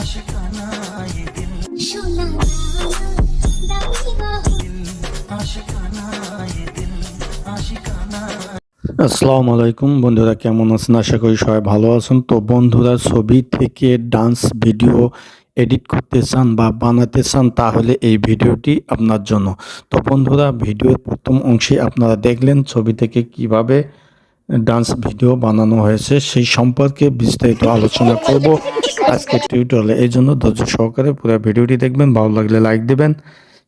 आशिकाना ये दिल आशिकाना ये दिल आशिकाना। আসসালামু আলাইকুম বন্ধুরা, কেমন আছেন? আশা করি সবাই ভালো আছেন। তো বন্ধুরা, ছবি থেকে ডান্স ভিডিও এডিট করতে চান বা বানাতে চান, তাহলে এই ভিডিওটি আপনার জন্য। তো বন্ধুরা, ভিডিওর প্রথম অংশে আপনারা দেখলেন ছবি থেকে কিভাবে ডান্স ভিডিও বানানো হয়েছে, সেই সম্পর্কে বিস্তারিত আলোচনা করব আজকের টিউটোরিয়ালে। এই জন্য ধৈর্য সহকারে পুরো ভিডিওটি দেখবেন। ভালো লাগলে লাইক দেবেন,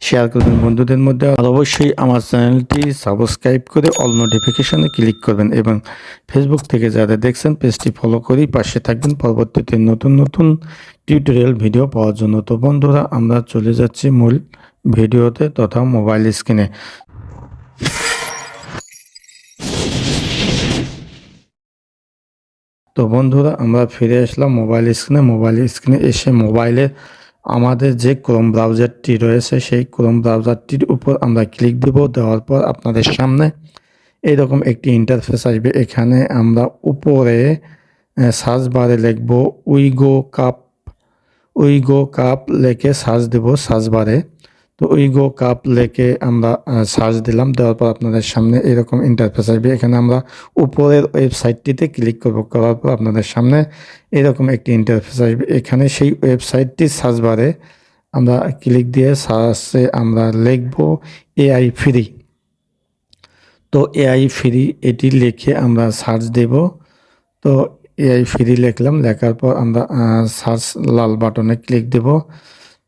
শেয়ার করবেন বন্ধুদের মধ্যে, আর অবশ্যই আমার চ্যানেলটি সাবস্ক্রাইব করে অল নোটিফিকেশনে ক্লিক করবেন এবং ফেসবুক থেকে যারা দেখছেন পেজটি ফলো করেই পাশে থাকবেন পরবর্তীতে নতুন নতুন টিউটোরিয়াল ভিডিও পাওয়ার জন্য। তো বন্ধুরা, আমরা চলে যাচ্ছি মূল ভিডিওতে তথা মোবাইল স্ক্রিনে। তো বন্ধুরা, আমরা ফিরে আসলাম মোবাইল স্ক্রিনে এসে মোবাইলের আমাদের যে ক্রোম ব্রাউজারটি রয়েছে সেই ক্রোম ব্রাউজারটির উপর আমরা ক্লিক দেব। দেওয়ার পর আপনাদের সামনে এইরকম একটি ইন্টারফেস আসবে। এখানে আমরা উপরে সার্চ বারে লিখব উইগো কাপ লিখে সার্চ দেব সার্চ বারে। তো উইগো কাপ লিখে আমরা সার্চ দিলাম। দেওয়ার পর আপনাদের সামনে এরকম ইন্টারফেস আসবে। এখানে আমরা উপরের ওয়েবসাইটটিতে ক্লিক করব। করার পর আপনাদের সামনে এরকম একটি ইন্টারফেস আসবে। এখানে সেই ওয়েবসাইটটি সার্চ বারে আমরা ক্লিক দিয়ে সার্চে আমরা লিখব এআই ফ্রি। তো এআই ফ্রি এটি লিখে আমরা সার্চ দেব। তো এআই ফ্রি লিখলাম, লেখার পর আমরা সার্চ লাল বাটনে ক্লিক দেব।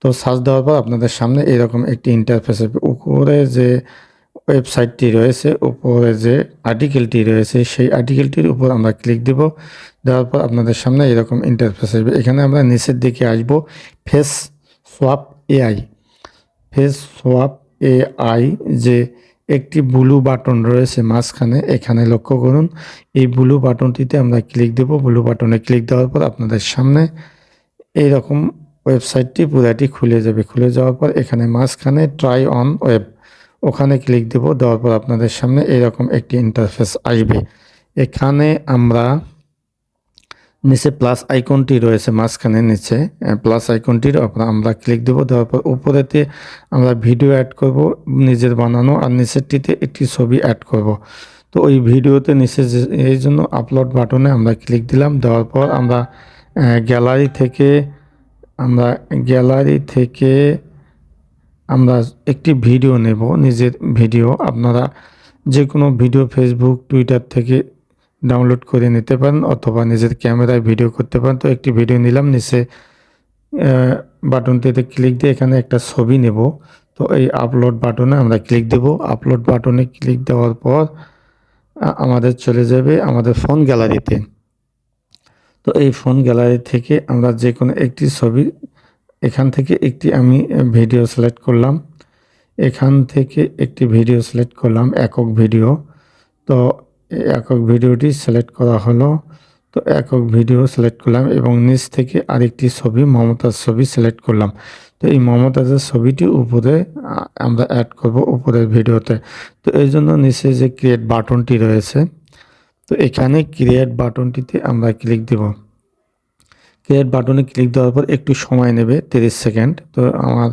তো সার্চ দেওয়ার পর আপনাদের সামনে এরকম একটি ইন্টারফেস হবে। উপরে যে ওয়েবসাইটটি রয়েছে, উপরে যে আর্টিকেলটি রয়েছে, সেই আর্টিকেলটির উপর আমরা ক্লিক দেব। দেওয়ার পর আপনাদের সামনে এরকম ইন্টারফেস আসবে। এখানে আমরা নিচের দিকে আসব face swap AI. Face swap AI যে একটি ব্লু বাটন রয়েছে মাঝখানে, এখানে লক্ষ্য করুন। এই ব্লু বাটনটিতে আমরা ক্লিক দেব। ব্লু বাটনে ক্লিক দেওয়ার পর আপনাদের সামনে এইরকম ওয়েবসাইটটি পুরাটি খুলে যাবে। খুলে যাওয়ার পর এখানে মাঝখানে ট্রাই অন ওয়েব, ওখানে ক্লিক দেব। দেওয়ার পর আপনাদের সামনে এরকম একটি ইন্টারফেস আসবে। এখানে আমরা নিচে প্লাস আইকনটি রয়েছে মাঝখানে, নিচে প্লাস আইকনটির ওপর আমরা ক্লিক দেব। দেওয়ার পর উপরেতে আমরা ভিডিও অ্যাড করব নিজের বানানো, আর নিচেরটিতে একটি ছবি অ্যাড করব। তো ওই ভিডিওতে নিচে এই জন্য আপলোড বাটনে আমরা ক্লিক দিলাম। দেওয়ার পর আমরা গ্যালারি থেকে আমরা একটি ভিডিও নেব, নিজের ভিডিও। আপনারা যে কোনো ভিডিও ফেসবুক টুইটার থেকে ডাউনলোড করে নিতে পারেন অথবা নিজের ক্যামেরায় ভিডিও করতে পারেন। তো একটি ভিডিও নিলাম, নিচে বাটনটিতে ক্লিক দিয়ে এখানে একটা ছবি নেব। তো এই আপলোড বাটনে আমরা ক্লিক দেব। আপলোড বাটনে ক্লিক দেওয়ার পর আমাদের চলে যাবে আমাদের ফোন গ্যালারিতে। তো এই ফোন গ্যালারি থেকে আমরা যে কোনো একটি ছবি, এখান থেকে একটি আমি ভিডিও সিলেক্ট করলাম। এখান থেকে একটি ভিডিও সিলেক্ট করলাম, একক ভিডিও। তো একক ভিডিওটি সিলেক্ট করা হলো। তো একক ভিডিও সিলেক্ট করলাম এবং নিচ থেকে আরেকটি ছবি, মমতাজ ছবি সিলেক্ট করলাম। তো এই মমতাজের ছবিটি উপরে আমরা অ্যাড করব উপরের ভিডিওতে। তো এই জন্য নিচে যে ক্রিয়েট বাটনটি রয়েছে, তো এখানে ক্রিয়েট বাটনটিতে আমরা ক্লিক দেব। ক্রিয়েট বাটনে ক্লিক দেওয়ার পর একটু সময় নেবে, 30 সেকেন্ড। তো আমার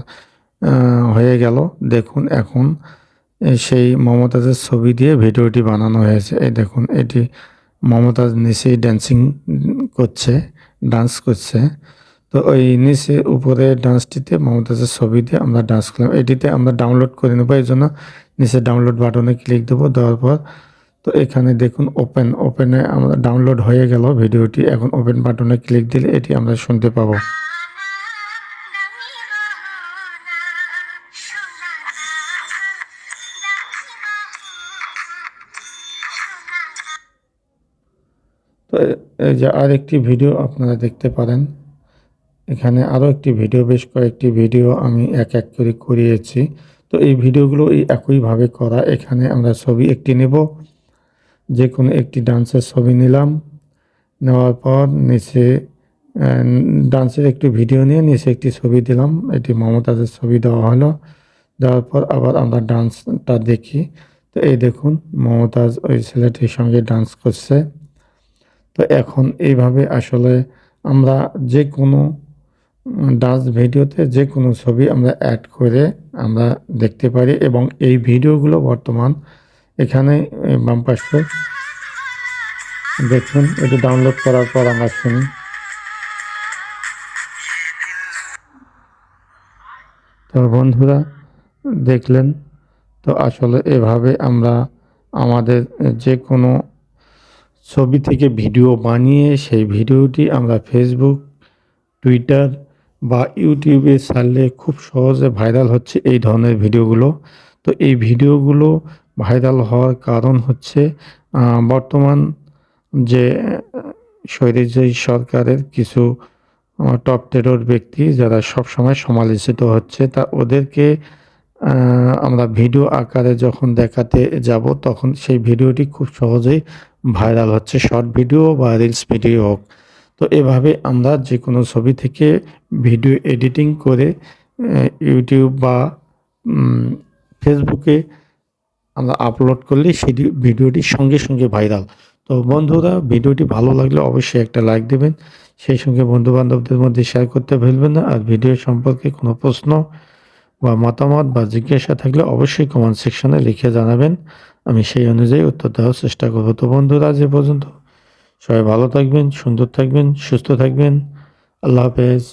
হয়ে গেল। দেখুন, এখন সেই মমতাজের ছবি দিয়ে ভিডিওটি বানানো হয়েছে। এই দেখুন, এটি মমতাজ নিচেই ডান্স করছে। তো ওই নিচে উপরে ডান্সটিতে মমতাজের ছবি দিয়ে আমরা ডান্স করলাম। এটিতে আমরা ডাউনলোড করে নেবো, এই জন্য নিচে ডাউনলোড বাটনে ক্লিক দেবো। দেওয়ার পর তো এখানে দেখুন ওপেনে আমরা ডাউনলোড হয়ে গেল ভিডিওটি। এখন ওপেন বাটনে ক্লিক দিলে এটি আমরা শুনতে পাবো। তো এই যে আরেকটি ভিডিও আপনারা দেখতে পারেন। এখানে আরও একটি ভিডিও, বেশ কয়েকটি ভিডিও আমি এক এক করে করিয়েছি। তো এই ভিডিওগুলো এই একইভাবে করা। এখানে আমরা ছবি একটি নেব, যে কোনো একটি ডান্সের ছবি নিলাম। নেওয়ার পর নিচে ডান্সের একটি ভিডিও নিয়ে নিচে একটি ছবি দিলাম। এটি মমতাজের ছবি দেওয়া হলো। দেওয়ার পর আবার আমরা ডান্সটা দেখি। তো এই দেখুন, মমতাজ ওই ছেলেটির সঙ্গে ডান্স করছে। তো এখন এইভাবে আসলে আমরা যে কোনো ডান্স ভিডিওতে যে কোনো ছবি আমরা অ্যাড করে আমরা দেখতে পারি এবং এই ভিডিওগুলো বর্তমান এখানে বাম পাশে দেখুন, এটি ডাউনলোড করার পর আমরা শুনি। তো বন্ধুরা দেখলেন, তো আসলে এভাবে আমরা আমাদের যে কোনো ছবি থেকে ভিডিও বানিয়ে সেই ভিডিওটি আমরা ফেসবুক, টুইটার বা ইউটিউবে ছাড়লে খুব সহজে ভাইরাল হচ্ছে এই ধরনের ভিডিওগুলো। তো এই ভিডিওগুলো ভাইরাল হওয়ার কারণ হচ্ছে বর্তমান যে স্বৈরাচারী সরকারের কিছু টপ টেরর ব্যক্তি যারা সবসময় সমালোচিত হচ্ছে, তা ওদেরকে আমরা ভিডিও আকারে যখন দেখাতে যাব তখন সেই ভিডিওটি খুব সহজেই ভাইরাল হচ্ছে, শর্ট ভিডিও বা রিলস ভিডিও হোক। তো এভাবে আমরা যে কোনো ছবি থেকে ভিডিও এডিটিং করে ইউটিউব বা ফেসবুকে আমরা আপলোড করলে সেই ভিডিওটি সঙ্গে সঙ্গে ভাইরাল। তো বন্ধুরা, ভিডিওটি ভালো লাগলে অবশ্যই একটা লাইক দেবেন, সেই সঙ্গে বন্ধুবান্ধবদের মধ্যে শেয়ার করতে ভুলবেন না। আর ভিডিও সম্পর্কে কোনো প্রশ্ন বা মতামত বা জিজ্ঞাসা থাকলে অবশ্যই কমেন্ট সেকশনে লিখে জানাবেন, আমি সেই অনুযায়ী উত্তর দেওয়ার চেষ্টা করব। তো বন্ধুরা, আজ এ পর্যন্ত। সবাই ভালো থাকবেন, সুন্দর থাকবেন, সুস্থ থাকবেন। আল্লাহ হাফেজ।